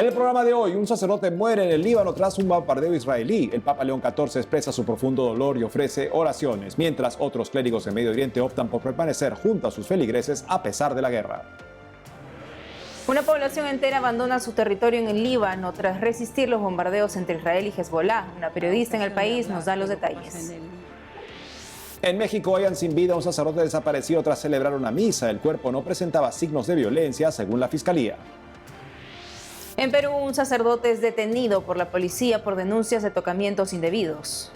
el programa de hoy, un sacerdote muere en el Líbano tras un bombardeo israelí. El Papa León XIV expresa su profundo dolor y ofrece oraciones, mientras otros clérigos en Medio Oriente optan por permanecer junto a sus feligreses a pesar de la guerra. Una población entera abandona su territorio en el Líbano tras resistir los bombardeos entre Israel y Hezbolá. Una periodista en el país nos da los detalles. En México hallan sin vida a un sacerdote desaparecido tras celebrar una misa. El cuerpo no presentaba signos de violencia, según la fiscalía. En Perú, un sacerdote es detenido por la policía por denuncias de tocamientos indebidos.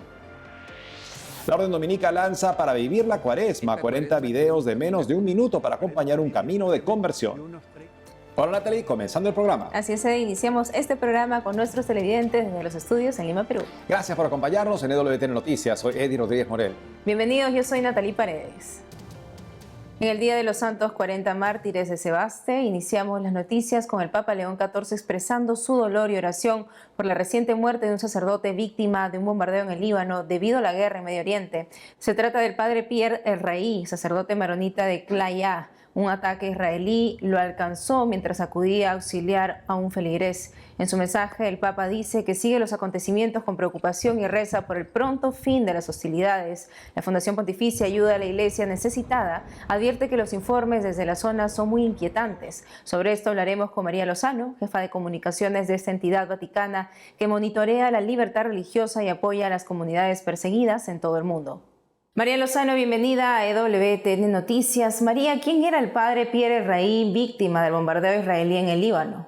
La Orden Dominica lanza Para Vivir la Cuaresma 40 videos de menos de un minuto para acompañar un camino de conversión. Hola Natalie, comenzando el programa. Así es, iniciamos este programa con nuestros televidentes desde los estudios en Lima, Perú. Gracias por acompañarnos en EWTN Noticias. Soy Eddie Rodríguez Morel. Bienvenidos, yo soy Natalie Paredes. En el Día de los Santos 40 Mártires de Sebaste, iniciamos las noticias con el Papa León XIV expresando su dolor y oración por la reciente muerte de un sacerdote víctima de un bombardeo en el Líbano debido a la guerra en Medio Oriente. Se trata del padre Pierre El Raí, sacerdote maronita de Claya. Un ataque israelí lo alcanzó mientras acudía a auxiliar a un feligrés. En su mensaje, el Papa dice que sigue los acontecimientos con preocupación y reza por el pronto fin de las hostilidades. La Fundación Pontificia Ayuda a la Iglesia Necesitada advierte que los informes desde la zona son muy inquietantes. Sobre esto hablaremos con María Lozano, jefa de comunicaciones de esta entidad vaticana que monitorea la libertad religiosa y apoya a las comunidades perseguidas en todo el mundo. María Lozano, bienvenida a EWTN Noticias. María, ¿quién era el padre Pierre El Raí, víctima del bombardeo israelí en el Líbano?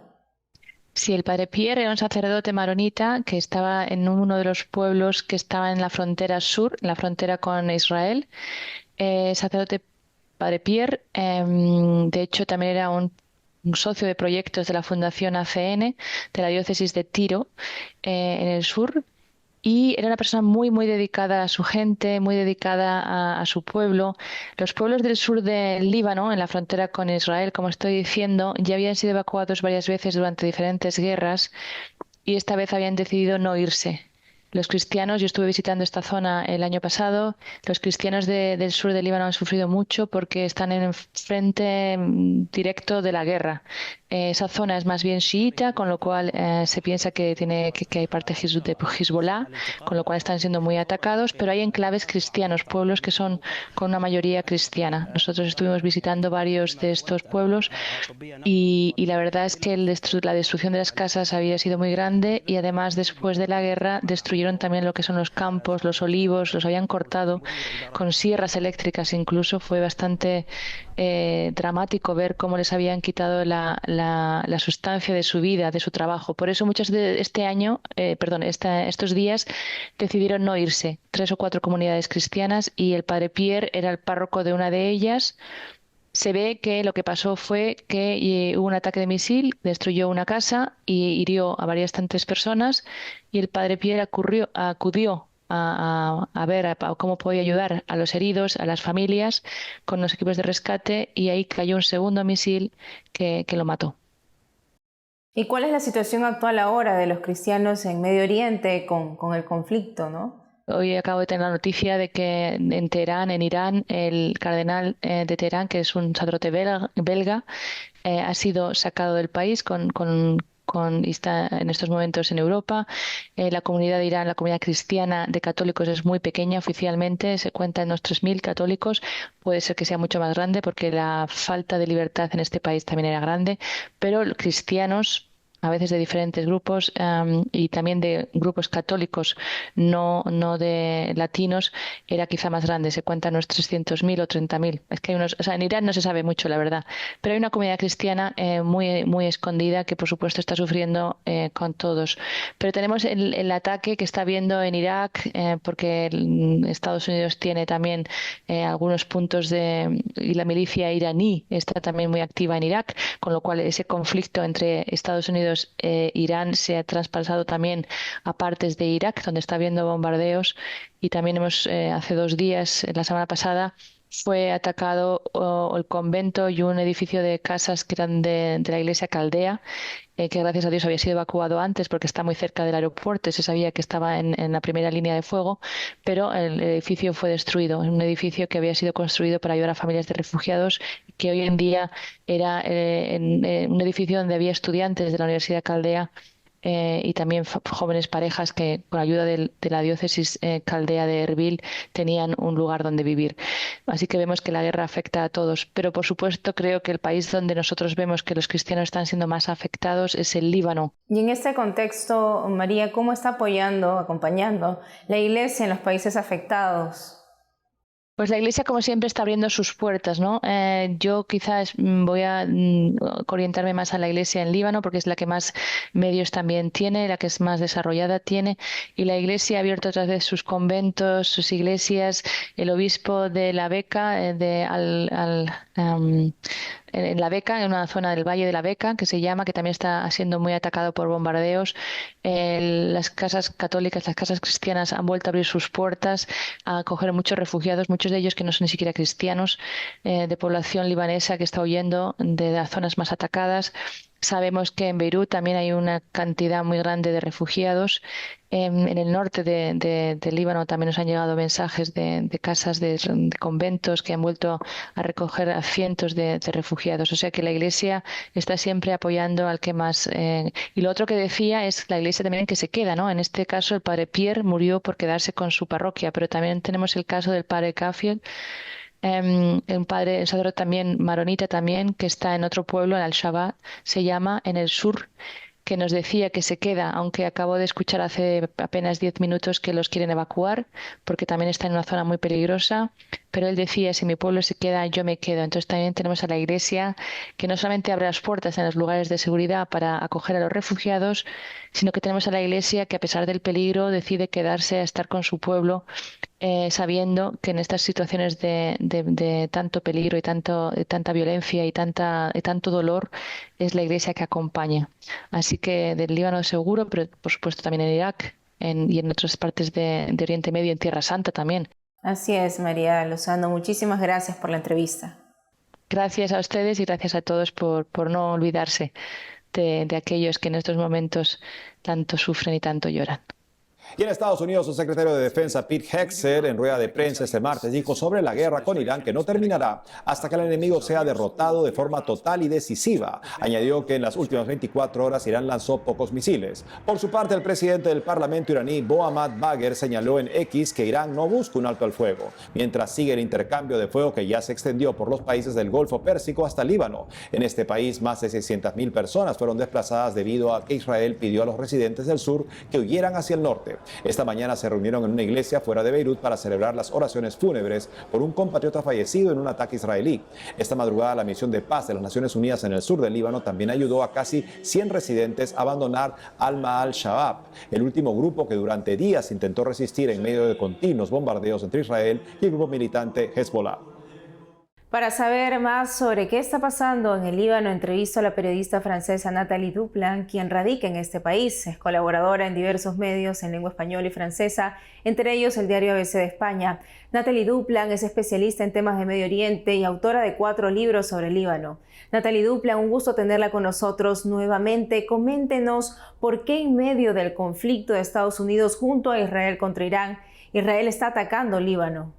Sí, el padre Pierre era un sacerdote maronita que estaba en uno de los pueblos que estaba en la frontera sur, en la frontera con Israel. Sacerdote padre Pierre, de hecho también era un socio de proyectos de la Fundación ACN de la diócesis de Tiro, en el sur. Y era una persona muy, muy dedicada a su gente, muy dedicada a su pueblo. Los pueblos del sur del Líbano, en la frontera con Israel, como estoy diciendo, ya habían sido evacuados varias veces durante diferentes guerras y esta vez habían decidido no irse. Los cristianos, yo estuve visitando esta zona el año pasado, los cristianos del sur del Líbano han sufrido mucho porque están en el frente directo de la guerra. Esa zona es más bien chiita, con lo cual se piensa que hay parte de Hezbolá, con lo cual están siendo muy atacados, pero hay enclaves cristianos, pueblos que son con una mayoría cristiana. Nosotros estuvimos visitando varios de estos pueblos y la verdad es que la destrucción de las casas había sido muy grande y además después de la guerra destruyeron también lo que son los campos, los olivos, los habían cortado con sierras eléctricas incluso. Fue bastante dramático ver cómo les habían quitado la sustancia de su vida, de su trabajo. Por eso muchos de estos días decidieron no irse. 3 o 4 comunidades cristianas y el padre Pierre era el párroco de una de ellas. Se ve que lo que pasó fue que hubo un ataque de misil, destruyó una casa y hirió a bastantes personas y el padre Pierre acudió a ver cómo podía ayudar a los heridos, a las familias, con los equipos de rescate y ahí cayó un segundo misil que lo mató. ¿Y cuál es la situación actual ahora de los cristianos en Medio Oriente con el conflicto, no? Hoy acabo de tener la noticia de que en Teherán, en Irán, el cardenal de Teherán, que es un sacerdote belga, ha sido sacado del país y está en estos momentos en Europa. La comunidad de Irán, la comunidad cristiana de católicos es muy pequeña oficialmente, se cuenta en unos 3.000 católicos, puede ser que sea mucho más grande porque la falta de libertad en este país también era grande, pero cristianos a veces de diferentes grupos y también de grupos católicos, no de latinos, era quizá más grande. Se cuentan unos 300.000 o 30.000. Es que en Irán no se sabe mucho, la verdad. Pero hay una comunidad cristiana muy, muy escondida que, por supuesto, está sufriendo con todos. Pero tenemos el ataque que está habiendo en Irak, porque Estados Unidos tiene también algunos puntos y la milicia iraní está también muy activa en Irak, con lo cual ese conflicto entre Estados Unidos Irán se ha traspasado también a partes de Irak, donde está habiendo bombardeos y también hace 2 días, la semana pasada, fue atacado el convento y un edificio de casas que eran de la iglesia caldea, que gracias a Dios había sido evacuado antes porque está muy cerca del aeropuerto y se sabía que estaba en la primera línea de fuego, pero el edificio fue destruido. Un edificio que había sido construido para ayudar a familias de refugiados, que hoy en día era un edificio donde había estudiantes de la Universidad Caldea, y también jóvenes parejas que con ayuda de la diócesis caldea de Erbil tenían un lugar donde vivir. Así que vemos que la guerra afecta a todos, pero por supuesto creo que el país donde nosotros vemos que los cristianos están siendo más afectados es el Líbano. Y en este contexto, María, ¿cómo está acompañando la Iglesia en los países afectados? Pues la Iglesia, como siempre, está abriendo sus puertas, ¿no? Yo quizás voy a orientarme más a la Iglesia en Líbano porque es la que más medios también tiene, la que es más desarrollada tiene, y la Iglesia ha abierto otra vez sus conventos, sus iglesias. El obispo de la Beca, en La Beca, en una zona del Valle de la Beca, que se llama, que también está siendo muy atacado por bombardeos. Las casas católicas, las casas cristianas han vuelto a abrir sus puertas a acoger muchos refugiados, muchos de ellos que no son ni siquiera cristianos, de población libanesa que está huyendo de las zonas más atacadas. Sabemos que en Beirut también hay una cantidad muy grande de refugiados. En el norte de Líbano también nos han llegado mensajes de casas, de conventos que han vuelto a recoger a cientos de refugiados. O sea que la Iglesia está siempre apoyando al que más. Y lo otro que decía es la Iglesia también que se queda, ¿no? En este caso el padre Pierre murió por quedarse con su parroquia, pero también tenemos el caso del padre Cafiel, un sacerdote también maronita también, que está en otro pueblo, en Al-Shabaab, se llama, en el sur, que nos decía que se queda, aunque acabo de escuchar hace apenas 10 minutos que los quieren evacuar, porque también está en una zona muy peligrosa, pero él decía, si mi pueblo se queda, yo me quedo. Entonces también tenemos a la Iglesia que no solamente abre las puertas en los lugares de seguridad para acoger a los refugiados, sino que tenemos a la Iglesia que a pesar del peligro decide quedarse a estar con su pueblo, sabiendo que en estas situaciones de tanto peligro y tanta violencia y tanto dolor, es la Iglesia que acompaña. Así que del Líbano seguro, pero por supuesto también en Irak y en otras partes de Oriente Medio, en Tierra Santa también. Así es, María Lozano. Muchísimas gracias por la entrevista. Gracias a ustedes y gracias a todos por no olvidarse de aquellos que en estos momentos tanto sufren y tanto lloran. Y en Estados Unidos, su secretario de Defensa, Pete Hegseth, en rueda de prensa este martes, dijo sobre la guerra con Irán que no terminará hasta que el enemigo sea derrotado de forma total y decisiva. Añadió que en las últimas 24 horas Irán lanzó pocos misiles. Por su parte, el presidente del Parlamento iraní, Mohammad Bagher, señaló en X que Irán no busca un alto al fuego, mientras sigue el intercambio de fuego que ya se extendió por los países del Golfo Pérsico hasta Líbano. En este país, más de 600.000 personas fueron desplazadas debido a que Israel pidió a los residentes del sur que huyeran hacia el norte. Esta mañana se reunieron en una iglesia fuera de Beirut para celebrar las oraciones fúnebres por un compatriota fallecido en un ataque israelí. Esta madrugada, la misión de paz de las Naciones Unidas en el sur del Líbano también ayudó a casi 100 residentes a abandonar Al-Shabaab, el último grupo que durante días intentó resistir en medio de continuos bombardeos entre Israel y el grupo militante Hezbollah. Para saber más sobre qué está pasando en el Líbano, entrevisto a la periodista francesa Nathalie Duplan, quien radica en este país. Es colaboradora en diversos medios en lengua española y francesa, entre ellos el diario ABC de España. Nathalie Duplan es especialista en temas de Medio Oriente y autora de 4 libros sobre el Líbano. Nathalie Duplan, un gusto tenerla con nosotros nuevamente. Coméntenos por qué en medio del conflicto de Estados Unidos junto a Israel contra Irán, Israel está atacando el Líbano.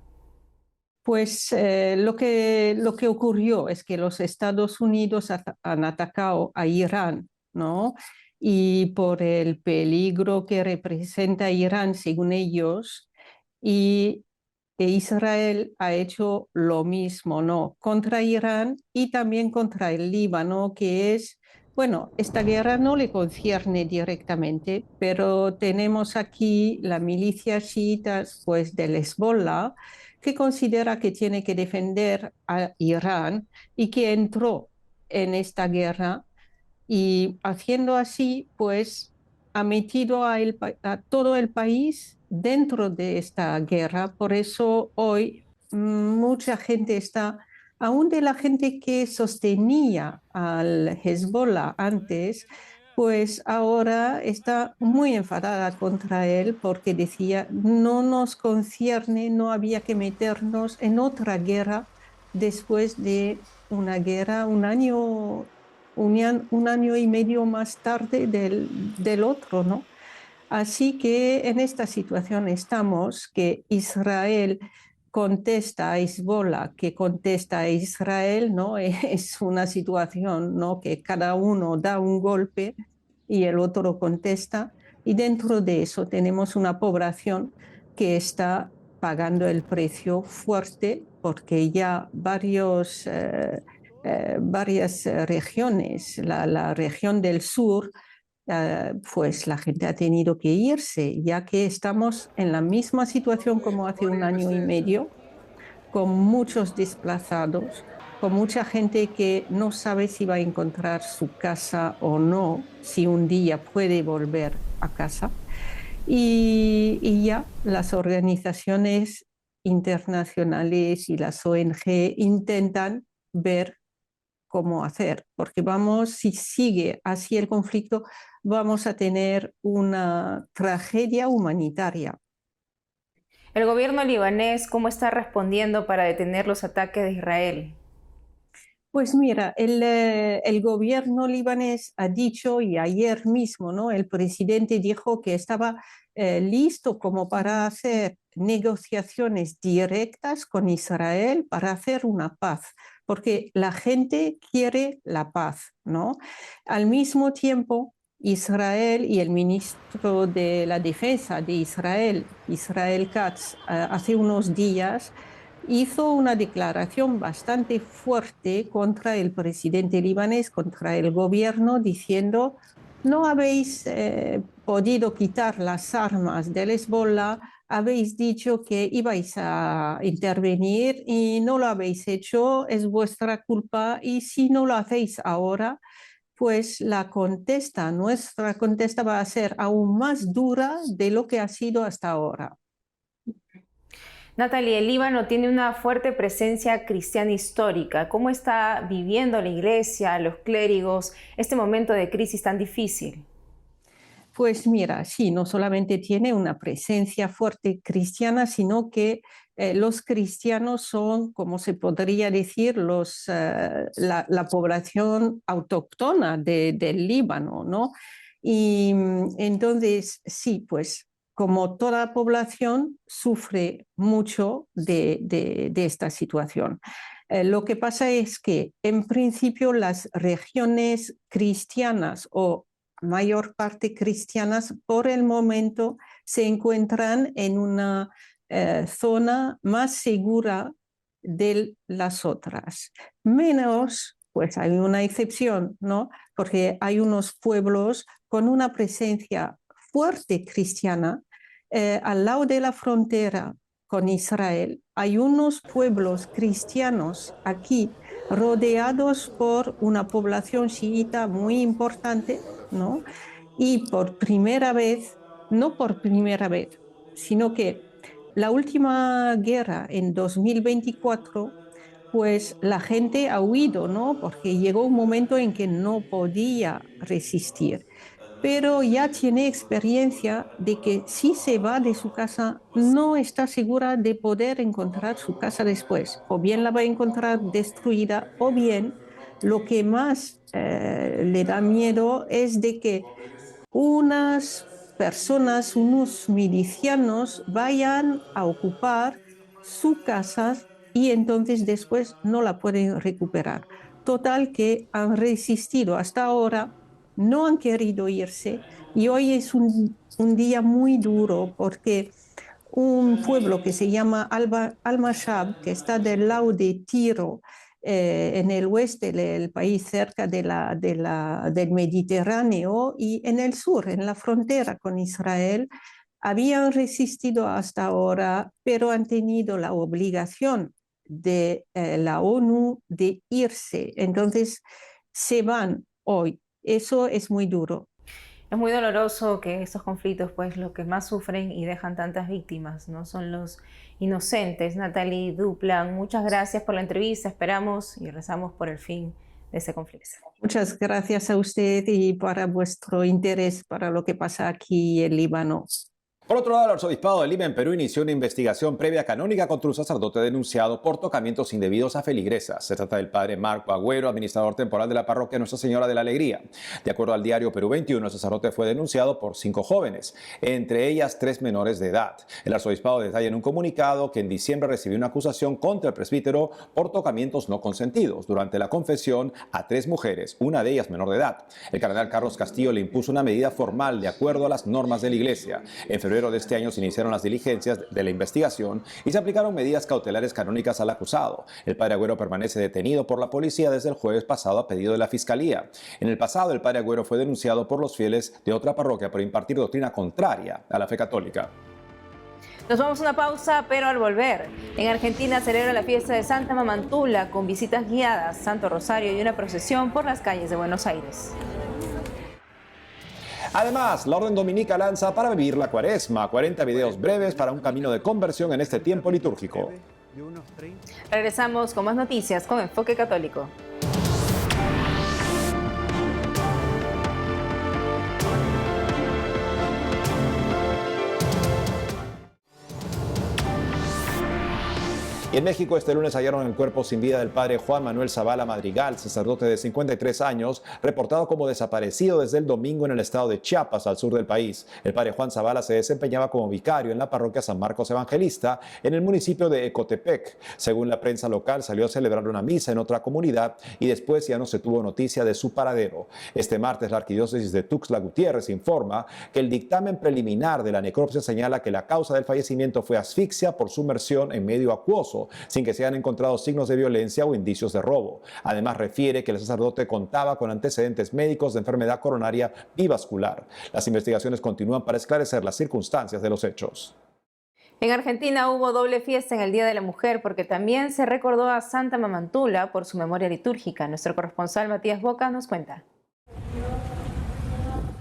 Pues lo que ocurrió es que los Estados Unidos han atacado a Irán, ¿no? Y por el peligro que representa Irán, según ellos, e Israel ha hecho lo mismo, ¿no? Contra Irán y también contra el Líbano, que es, bueno, esta guerra no le concierne directamente, pero tenemos aquí la milicia chiita, pues, del Hezbollah, que considera que tiene que defender a Irán y que entró en esta guerra y haciendo así, pues ha metido a todo el país dentro de esta guerra. Por eso hoy mucha gente está, aún de la gente que sostenía al Hezbollah antes, pues ahora está muy enfadada contra él porque decía, no nos concierne, no había que meternos en otra guerra después de una guerra un año y medio más tarde del otro, ¿no? Así que en esta situación estamos, que Israel contesta a Hezbollah, que contesta a Israel, ¿no? Es una situación, ¿no? Que cada uno da un golpe y el otro contesta. Y dentro de eso tenemos una población que está pagando el precio fuerte porque ya varias regiones, la región del sur, pues la gente ha tenido que irse, ya que estamos en la misma situación como hace un año y medio, con muchos desplazados, con mucha gente que no sabe si va a encontrar su casa o no, si un día puede volver a casa. Y ya las organizaciones internacionales y las ONG intentan ver cómo hacer, porque si sigue así el conflicto, vamos a tener una tragedia humanitaria. El gobierno libanés, ¿cómo está respondiendo para detener los ataques de Israel? Pues mira, el gobierno libanés ha dicho, y ayer mismo, ¿no? El presidente dijo que estaba listo como para hacer negociaciones directas con Israel para hacer una paz, porque la gente quiere la paz, ¿no? Al mismo tiempo, Israel y el ministro de la Defensa de Israel, Israel Katz, hace unos días hizo una declaración bastante fuerte contra el presidente libanés, contra el gobierno, diciendo, no habéis podido quitar las armas del Hezbollah, habéis dicho que ibais a intervenir y no lo habéis hecho, es vuestra culpa y si no lo hacéis ahora, pues nuestra contesta va a ser aún más dura de lo que ha sido hasta ahora. Natalie, el Líbano tiene una fuerte presencia cristiana histórica. ¿Cómo está viviendo la iglesia, los clérigos, este momento de crisis tan difícil? Pues mira, sí, no solamente tiene una presencia fuerte cristiana, sino que los cristianos son, como se podría decir, la población autóctona del Líbano, ¿no? Y entonces, sí, pues como toda población sufre mucho de esta situación. Lo que pasa es que, en principio, las regiones cristianas o mayor parte cristianas por el momento se encuentran en una zona más segura de las otras. Menos, pues hay una excepción, ¿no? Porque hay unos pueblos con una presencia fuerte cristiana al lado de la frontera con Israel. Hay unos pueblos cristianos aquí rodeados por una población chiita muy importante, ¿no? Y por primera vez, no por primera vez, sino que la última guerra en 2024, pues la gente ha huido, ¿no? Porque llegó un momento en que no podía resistir, pero ya tiene experiencia de que si se va de su casa, no está segura de poder encontrar su casa después. O bien la va a encontrar destruida, o bien lo que más le da miedo es de que unas personas, unos milicianos vayan a ocupar su casa y entonces después no la pueden recuperar. Total que han resistido hasta ahora, no han querido irse y hoy es un día muy duro porque un pueblo que se llama Al-Mashab, que está del lado de Tiro, en el oeste del país, cerca del Mediterráneo, y en el sur, en la frontera con Israel, habían resistido hasta ahora, pero han tenido la obligación de la ONU de irse. Entonces, se van hoy. Eso es muy duro. Es muy doloroso que estos conflictos, pues, lo que más sufren y dejan tantas víctimas, ¿no? Son los inocentes. Natalie Duplan, muchas gracias por la entrevista. Esperamos y rezamos por el fin de este conflicto. Muchas gracias a usted y para vuestro interés para lo que pasa aquí en Líbano. Por otro lado, el arzobispado de Lima en Perú inició una investigación previa canónica contra un sacerdote denunciado por tocamientos indebidos a feligresas. Se trata del padre Marco Agüero, administrador temporal de la parroquia Nuestra Señora de la Alegría. De acuerdo al diario Perú 21, el sacerdote fue denunciado por 5 jóvenes, entre ellas 3 menores de edad. El arzobispado detalla en un comunicado que en diciembre recibió una acusación contra el presbítero por tocamientos no consentidos durante la confesión a 3 mujeres, una de ellas menor de edad. El cardenal Carlos Castillo le impuso una medida formal de acuerdo a las normas de la Iglesia. En febrero de este año se iniciaron las diligencias de la investigación y se aplicaron medidas cautelares canónicas al acusado. El padre Agüero permanece detenido por la policía desde el jueves pasado a pedido de la Fiscalía. En el pasado, el padre Agüero fue denunciado por los fieles de otra parroquia por impartir doctrina contraria a la fe católica. Nos vamos a una pausa, pero al volver, en Argentina celebra la fiesta de Santa Mamantula con visitas guiadas, Santo Rosario y una procesión por las calles de Buenos Aires. Además, la Orden Dominica lanza para vivir la Cuaresma, 40 videos breves para un camino de conversión en este tiempo litúrgico. Regresamos con más noticias con Enfoque Católico. Y en México este lunes hallaron el cuerpo sin vida del padre Juan Manuel Zavala Madrigal, sacerdote de 53 años, reportado como desaparecido desde el domingo en el estado de Chiapas, al sur del país. El padre Juan Zavala se desempeñaba como vicario en la parroquia San Marcos Evangelista, en el municipio de Ecotepec. Según la prensa local, salió a celebrar una misa en otra comunidad y después ya no se tuvo noticia de su paradero. Este martes, la arquidiócesis de Tuxtla Gutiérrez informa que el dictamen preliminar de la necropsia señala que la causa del fallecimiento fue asfixia por sumersión en medio acuoso, sin que se hayan encontrado signos de violencia o indicios de robo. Además, refiere que el sacerdote contaba con antecedentes médicos de enfermedad coronaria bivascular. Las investigaciones continúan para esclarecer las circunstancias de los hechos. En Argentina hubo doble fiesta en el Día de la Mujer porque también se recordó a Santa Mamantula por su memoria litúrgica. Nuestro corresponsal Matías Boca nos cuenta.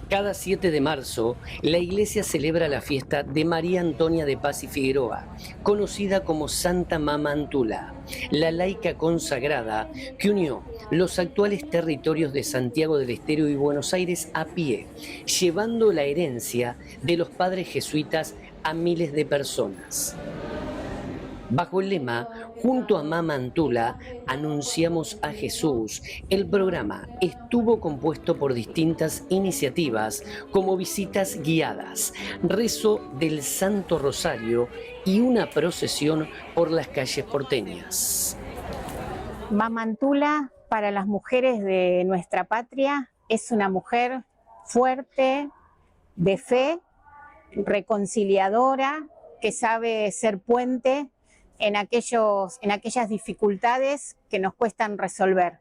Cada 7 de marzo, la iglesia celebra la fiesta de María Antonia de Paz y Figueroa, conocida como Santa Mamantula, la laica consagrada que unió los actuales territorios de Santiago del Estero y Buenos Aires a pie, llevando la herencia de los padres jesuitas a miles de personas. Bajo el lema Junto a Mamantula anunciamos a Jesús, el programa estuvo compuesto por distintas iniciativas como visitas guiadas, rezo del Santo Rosario y una procesión por las calles porteñas. Mamantula para las mujeres de nuestra patria es una mujer fuerte, de fe, reconciliadora, que sabe ser puente en aquellas dificultades que nos cuestan resolver.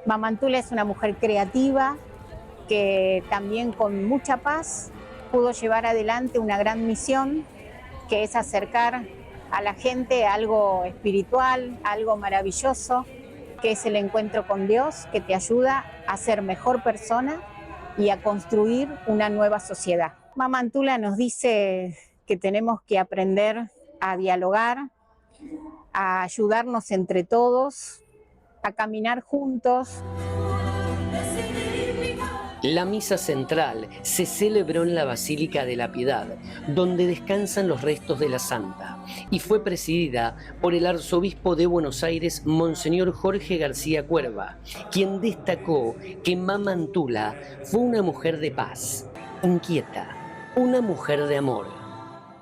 Mamantula es una mujer creativa que también con mucha paz pudo llevar adelante una gran misión, que es acercar a la gente a algo espiritual, a algo maravilloso, que es el encuentro con Dios, que te ayuda a ser mejor persona y a construir una nueva sociedad. Mamantula nos dice que tenemos que aprender a dialogar, a ayudarnos entre todos, a caminar juntos. La misa central se celebró en la Basílica de la Piedad, donde descansan los restos de la santa, y fue presidida por el arzobispo de Buenos Aires, Monseñor Jorge García Cuerva, quien destacó que Mamantula fue una mujer de paz, inquieta, una mujer de amor.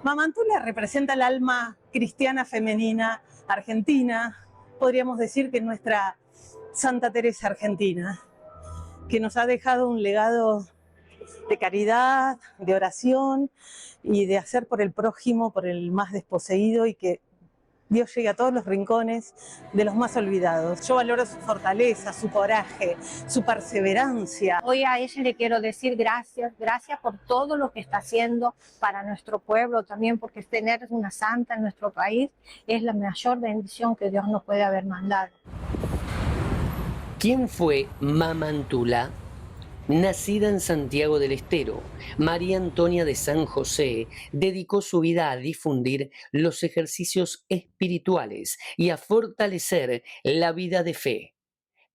Mamantula representa el alma cristiana femenina argentina, podríamos decir que nuestra Santa Teresa argentina, que nos ha dejado un legado de caridad, de oración y de hacer por el prójimo, por el más desposeído, y que Dios llegue a todos los rincones de los más olvidados. Yo valoro su fortaleza, su coraje, su perseverancia. Hoy a ella le quiero decir gracias, gracias por todo lo que está haciendo para nuestro pueblo, también porque tener una santa en nuestro país es la mayor bendición que Dios nos puede haber mandado. ¿Quién fue Mamantula? Nacida en Santiago del Estero, María Antonia de San José dedicó su vida a difundir los ejercicios espirituales y a fortalecer la vida de fe.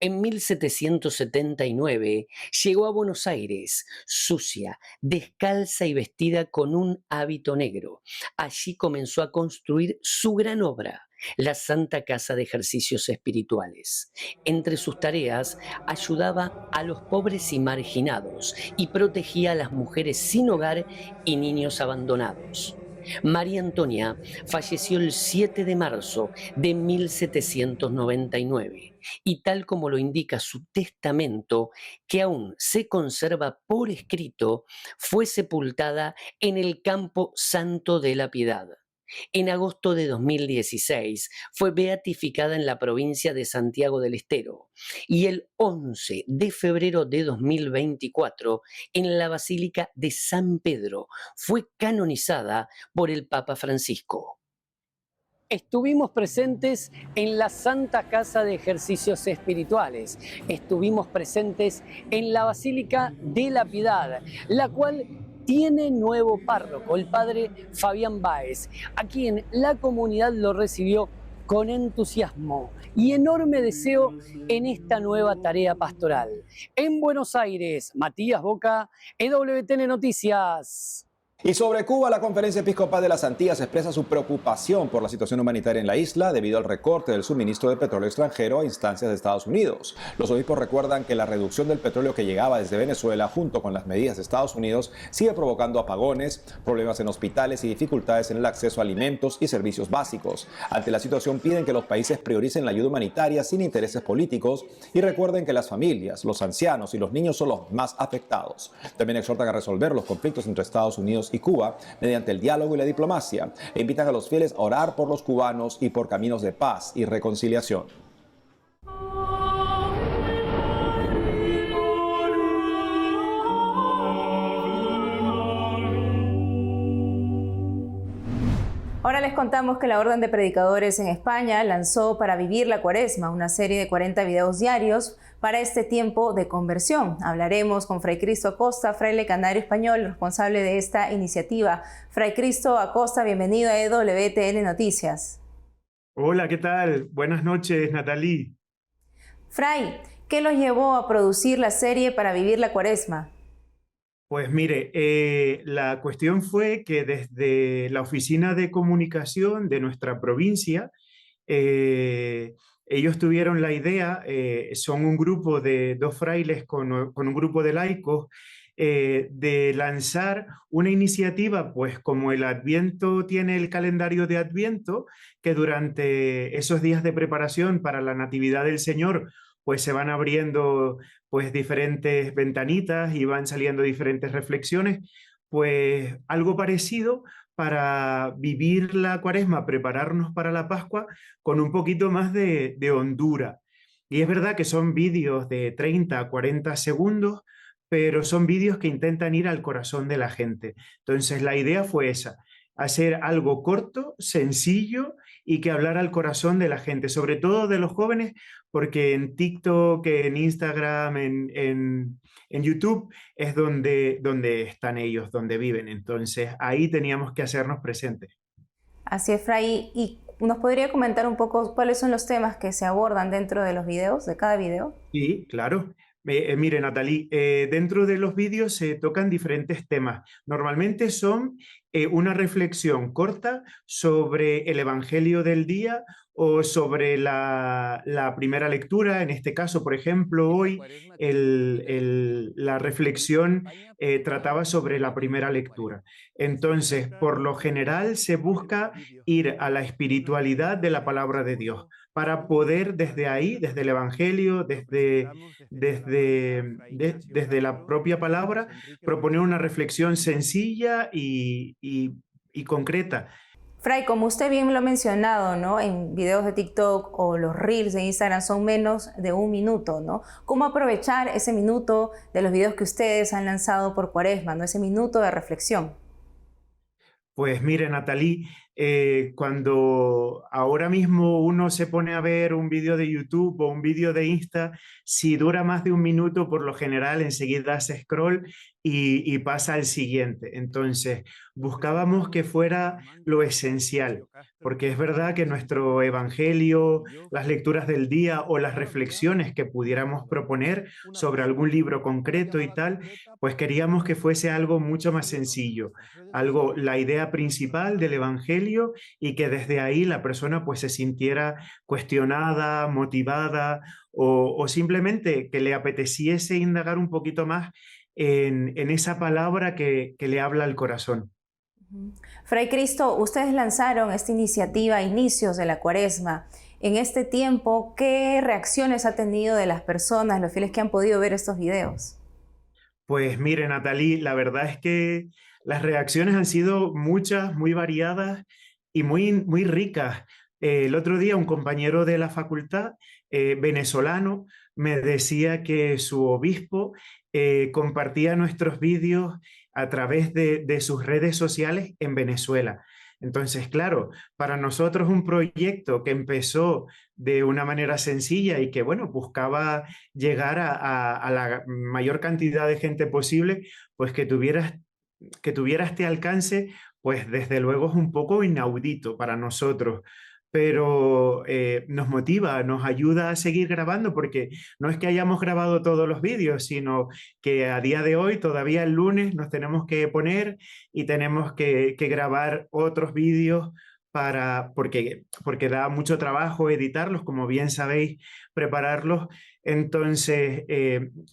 En 1779 llegó a Buenos Aires, sucia, descalza y vestida con un hábito negro. Allí comenzó a construir su gran obra, la Santa Casa de Ejercicios Espirituales. Entre sus tareas, ayudaba a los pobres y marginados y protegía a las mujeres sin hogar y niños abandonados. María Antonia falleció el 7 de marzo de 1799 y tal como lo indica su testamento, que aún se conserva por escrito, fue sepultada en el Campo Santo de la Piedad. En agosto de 2016 fue beatificada en la provincia de Santiago del Estero y el 11 de febrero de 2024 en la Basílica de San Pedro fue canonizada por el Papa Francisco. Estuvimos presentes en la Santa Casa de Ejercicios Espirituales. Estuvimos presentes en la Basílica de la Piedad, la cual tiene nuevo párroco, el padre Fabián Báez, a quien la comunidad lo recibió con entusiasmo y enorme deseo en esta nueva tarea pastoral. En Buenos Aires, Matías Boca, EWTN Noticias. Y sobre Cuba, la Conferencia Episcopal de las Antillas expresa su preocupación por la situación humanitaria en la isla debido al recorte del suministro de petróleo extranjero a instancias de Estados Unidos. Los obispos recuerdan que la reducción del petróleo que llegaba desde Venezuela junto con las medidas de Estados Unidos sigue provocando apagones, problemas en hospitales y dificultades en el acceso a alimentos y servicios básicos. Ante la situación piden que los países prioricen la ayuda humanitaria sin intereses políticos y recuerden que las familias, los ancianos y los niños son los más afectados. También exhortan a resolver los conflictos entre Estados Unidos y Cuba mediante el diálogo y la diplomacia e invitan a los fieles a orar por los cubanos y por caminos de paz y reconciliación. Ahora les contamos que la Orden de Predicadores en España lanzó Para Vivir la Cuaresma, una serie de 40 videos diarios para este tiempo de conversión. Hablaremos con Fray Cristo Acosta, fraile canario español, responsable de esta iniciativa. Fray Cristo Acosta, bienvenido a EWTN Noticias. Hola, ¿qué tal? Buenas noches, Natalie. Fray, ¿qué los llevó a producir la serie Para Vivir la Cuaresma? Pues mire, la cuestión fue que desde la oficina de comunicación de nuestra provincia, ellos tuvieron la idea, son un grupo de 2 frailes con un grupo de laicos, de lanzar una iniciativa, pues como el Adviento tiene el calendario de Adviento, que durante esos días de preparación para la Natividad del Señor, pues se van abriendo pues diferentes ventanitas y van saliendo diferentes reflexiones, pues algo parecido para vivir la Cuaresma, prepararnos para la Pascua con un poquito más de hondura. Y es verdad que son vídeos de 30 a 40 segundos, pero son vídeos que intentan ir al corazón de la gente. Entonces la idea fue esa, hacer algo corto, sencillo y que hablara al corazón de la gente, sobre todo de los jóvenes, porque en TikTok, en Instagram, en YouTube es donde están ellos, donde viven. Entonces ahí teníamos que hacernos presentes. Así es, Fray. ¿Y nos podría comentar un poco cuáles son los temas que se abordan dentro de los videos, de cada video? Sí, claro. Mire, Natalie, dentro de los vídeos se tocan diferentes temas. Normalmente son una reflexión corta sobre el Evangelio del día o sobre la primera lectura. En este caso, por ejemplo, hoy la reflexión trataba sobre la primera lectura. Entonces, por lo general se busca ir a la espiritualidad de la palabra de Dios para poder desde ahí, desde el Evangelio, desde la propia palabra, proponer una reflexión sencilla y concreta. Fray, como usted bien lo ha mencionado, ¿no? En videos de TikTok o los Reels de Instagram son menos de 1 minuto, ¿no? ¿Cómo aprovechar ese minuto de los videos que ustedes han lanzado por Cuaresma, ¿no? Ese minuto de reflexión. Pues mire, Natalie, cuando ahora mismo uno se pone a ver un vídeo de YouTube o un vídeo de Insta, si dura más de 1 minuto, por lo general enseguida hace scroll y pasa al siguiente. Entonces, buscábamos que fuera lo esencial, porque es verdad que nuestro evangelio, las lecturas del día o las reflexiones que pudiéramos proponer sobre algún libro concreto y tal, pues queríamos que fuese algo mucho más sencillo, algo, la idea principal del evangelio, y que desde ahí la persona pues se sintiera cuestionada, motivada, o simplemente que le apeteciese indagar un poquito más en esa palabra que le habla al corazón. Fray Cristo, ustedes lanzaron esta iniciativa a inicios de la Cuaresma. En este tiempo, ¿qué reacciones ha tenido de las personas, los fieles que han podido ver estos videos? Pues mire, Natalie, la verdad es que las reacciones han sido muchas, muy variadas y muy ricas. El otro día un compañero de la facultad, venezolano, me decía que su obispo compartía nuestros vídeos a través de sus redes sociales en Venezuela. Entonces, claro, para nosotros un proyecto que empezó de una manera sencilla y que, bueno, buscaba llegar a la mayor cantidad de gente posible, pues que tuviera este alcance, pues desde luego es un poco inaudito para nosotros. Pero nos motiva, nos ayuda a seguir grabando, porque no es que hayamos grabado todos los vídeos, sino que a día de hoy, todavía el lunes, nos tenemos que poner y tenemos que grabar otros vídeos porque da mucho trabajo editarlos, como bien sabéis, prepararlos. Entonces,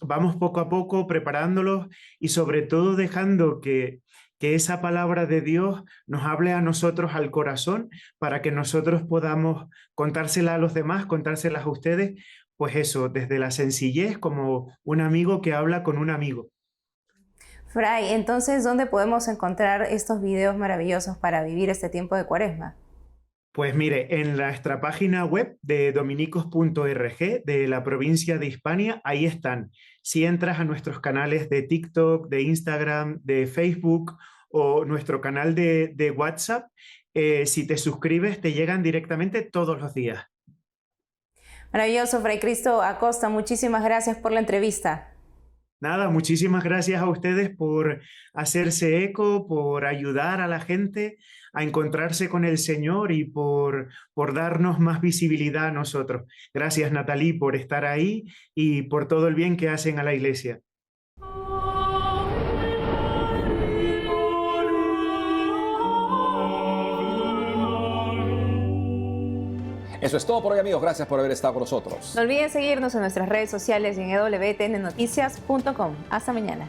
vamos poco a poco preparándolos y sobre todo dejando que esa palabra de Dios nos hable a nosotros al corazón, para que nosotros podamos contársela a los demás, contárselas a ustedes, pues eso, desde la sencillez, como un amigo que habla con un amigo. Fray, entonces, ¿dónde podemos encontrar estos videos maravillosos para vivir este tiempo de Cuaresma? Pues mire, en nuestra página web de dominicos.org de la provincia de Hispania, ahí están. Si entras a nuestros canales de TikTok, de Instagram, de Facebook o nuestro canal de WhatsApp, si te suscribes te llegan directamente todos los días. Maravilloso, Fray Cristo Acosta, muchísimas gracias por la entrevista. Nada, muchísimas gracias a ustedes por hacerse eco, por ayudar a la gente a encontrarse con el Señor y por darnos más visibilidad a nosotros. Gracias, Natalie, por estar ahí y por todo el bien que hacen a la Iglesia. Eso es todo por hoy, amigos. Gracias por haber estado con nosotros. No olviden seguirnos en nuestras redes sociales y en www.tnnoticias.com. Hasta mañana.